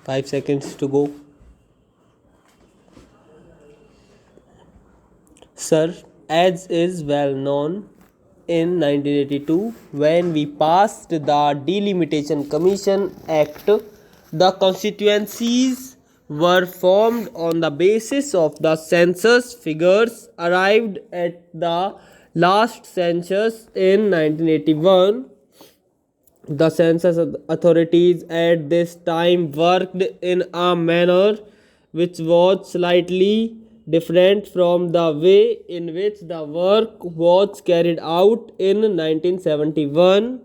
5 seconds to go. Sir, as is well known, in 1982, when we passed the Delimitation Commission Act, the constituencies were formed on the basis of the census figures arrived at the last census in 1981. The census authorities at this time worked in a manner which was slightly different from the way in which the work was carried out in 1971.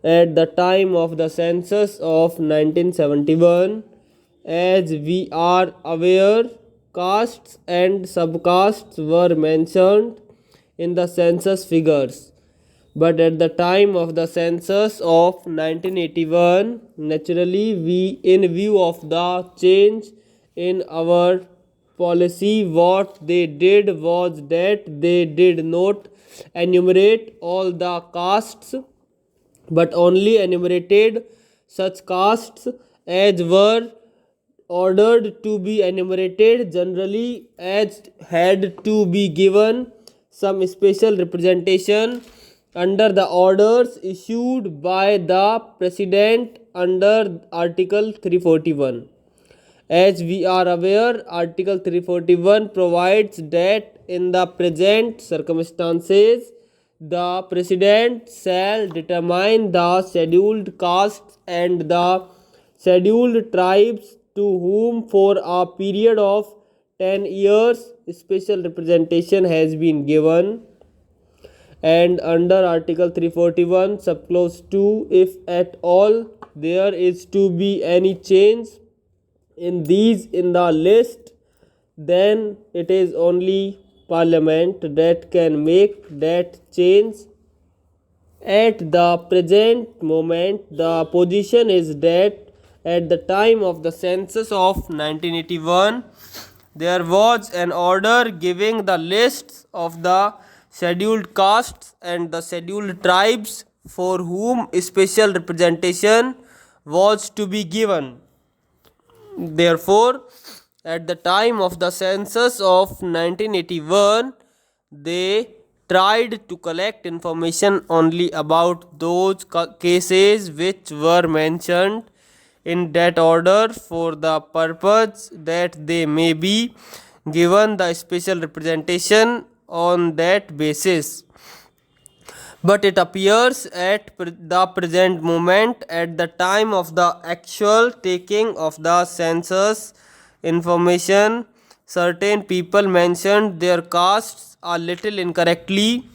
At the time of the census of 1971, as we are aware, castes and subcastes were mentioned in the census figures. But at the time of the census of 1981, naturally, in view of the change in our policy, what they did was that they did not enumerate all the castes but only enumerated such castes as were ordered to be enumerated, generally as had to be given some special representation under the orders issued by the President under Article 341. As we are aware, Article 341 provides that in the present circumstances, the President shall determine the scheduled castes and the scheduled tribes to whom for a period of 10 years special representation has been given. And under Article 341, subclause 2, if at all there is to be any change in the list, then it is only Parliament that can make that change. At the present moment, the position is that at the time of the census of 1981, there was an order giving the lists of the scheduled castes and the scheduled tribes for whom special representation was to be given. Therefore, at the time of the census of 1981, they tried to collect information only about those cases which were mentioned in that order for the purpose that they may be given the special representation on that basis. But it appears at the present moment, at the time of the actual taking of the census information, certain people mentioned their castes a little incorrectly.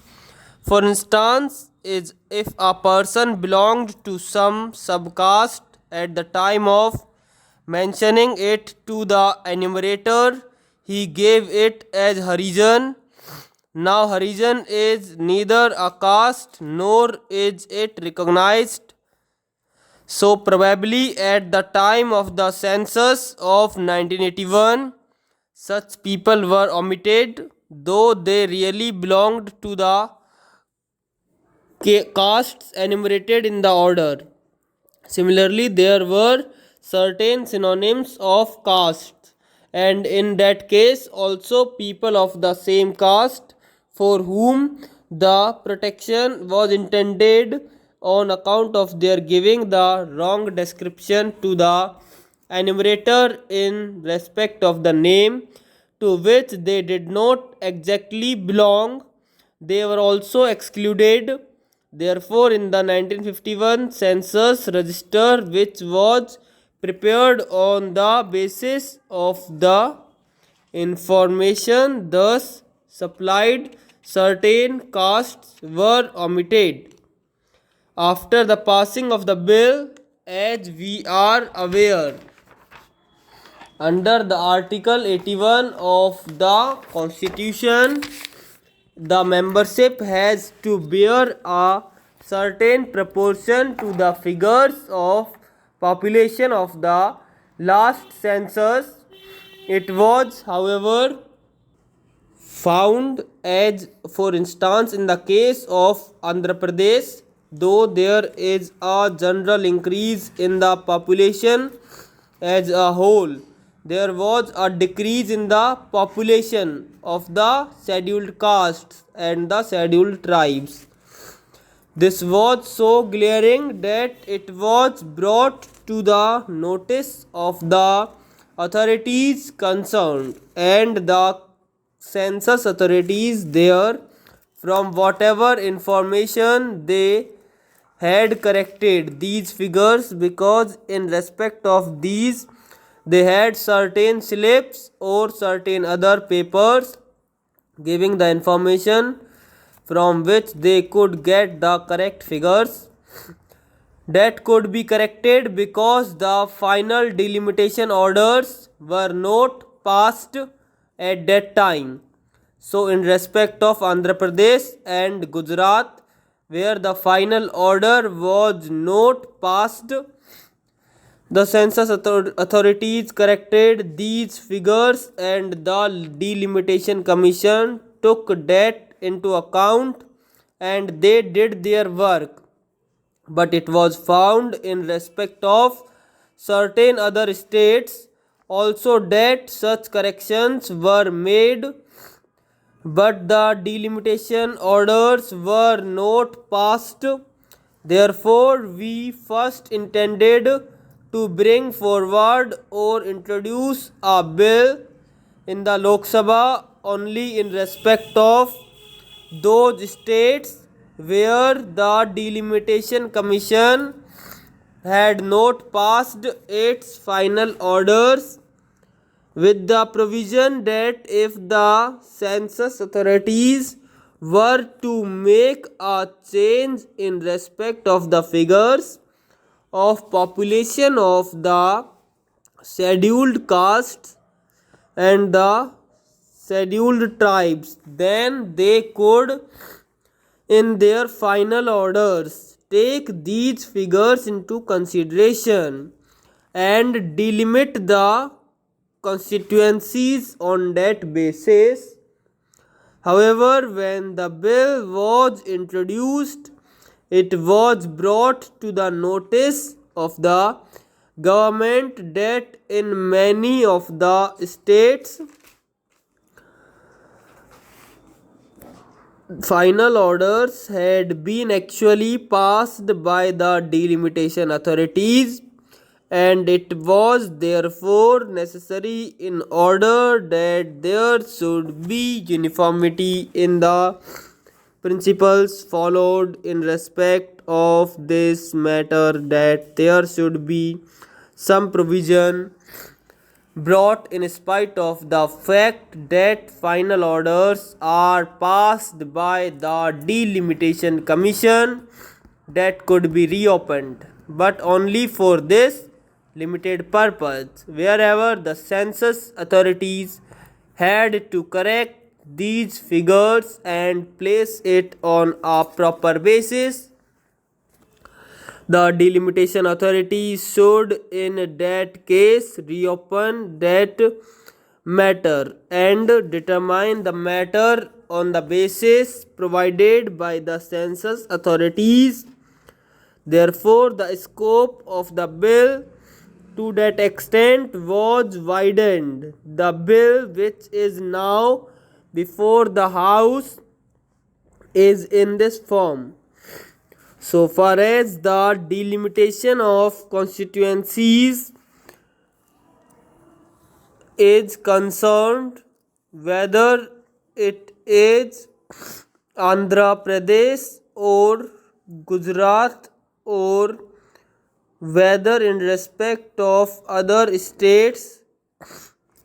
For instance, is if a person belonged to some subcaste at the time of mentioning it to the enumerator, he gave it as Harijan. Now Harijan is neither a caste nor is it recognized. So probably at the time of the census of 1981, such people were omitted, though they really belonged to the castes enumerated in the order. Similarly, there were certain synonyms of caste, and in that case, also people of the same caste for whom the protection was intended on account of their giving the wrong description to the enumerator in respect of the name to which they did not exactly belong, they were also excluded. Therefore, in the 1951 census register, which was prepared on the basis of the information thus supplied, certain castes were omitted. After the passing of the bill, as we are aware, under the Article 81 of the Constitution, the membership has to bear a certain proportion to the figures of population of the last census. It was, however, found as, for instance, in the case of Andhra Pradesh, though there is a general increase in the population, as a whole, there was a decrease in the population of the scheduled castes and the scheduled tribes. This was so glaring that it was brought to the notice of the authorities concerned, and the census authorities there, from whatever information they had, corrected these figures, because in respect of these they had certain slips or certain other papers giving the information from which they could get the correct figures that could be corrected, because the final delimitation orders were not passed at that time. So, in respect of Andhra Pradesh and Gujarat, where the final order was not passed, the census authorities corrected these figures, and the delimitation commission took that into account and they did their work. But it was found in respect of certain other states also that such corrections were made, but the delimitation orders were not passed. Therefore, we first intended to bring forward or introduce a bill in the Lok Sabha only in respect of those states where the delimitation commission had not passed its final orders, with the provision that if the census authorities were to make a change in respect of the figures of population of the scheduled castes and the scheduled tribes, then they could, in their final orders, take these figures into consideration and delimit the constituencies on that basis. However, when the bill was introduced, it was brought to the notice of the government that in many of the states final orders had been actually passed by the delimitation authorities, and it was therefore necessary, in order that there should be uniformity in the principles followed in respect of this matter, that there should be some provision brought in spite of the fact that final orders are passed by the delimitation commission, that could be reopened, but only for this limited purpose. Wherever the census authorities had to correct these figures and place it on a proper basis, the delimitation authority should in that case reopen that matter and determine the matter on the basis provided by the census authorities. Therefore, the scope of the bill to that extent was widened. The bill which is now before the House is in this form. So far as the delimitation of constituencies is concerned, whether it is Andhra Pradesh or Gujarat, or whether in respect of other states,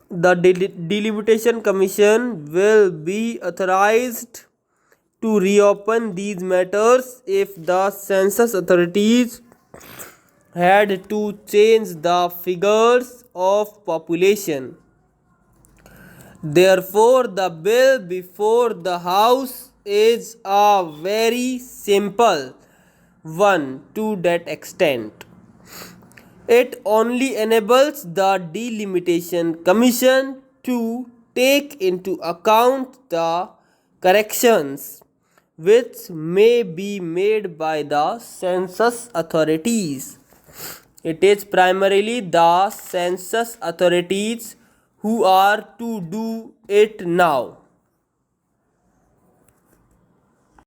the delimitation commission will be authorized to reopen these matters if the census authorities had to change the figures of population. Therefore, the bill before the House is a very simple one to that extent. It only enables the delimitation commission to take into account the corrections which may be made by the census authorities. It is primarily the census authorities who are to do it now.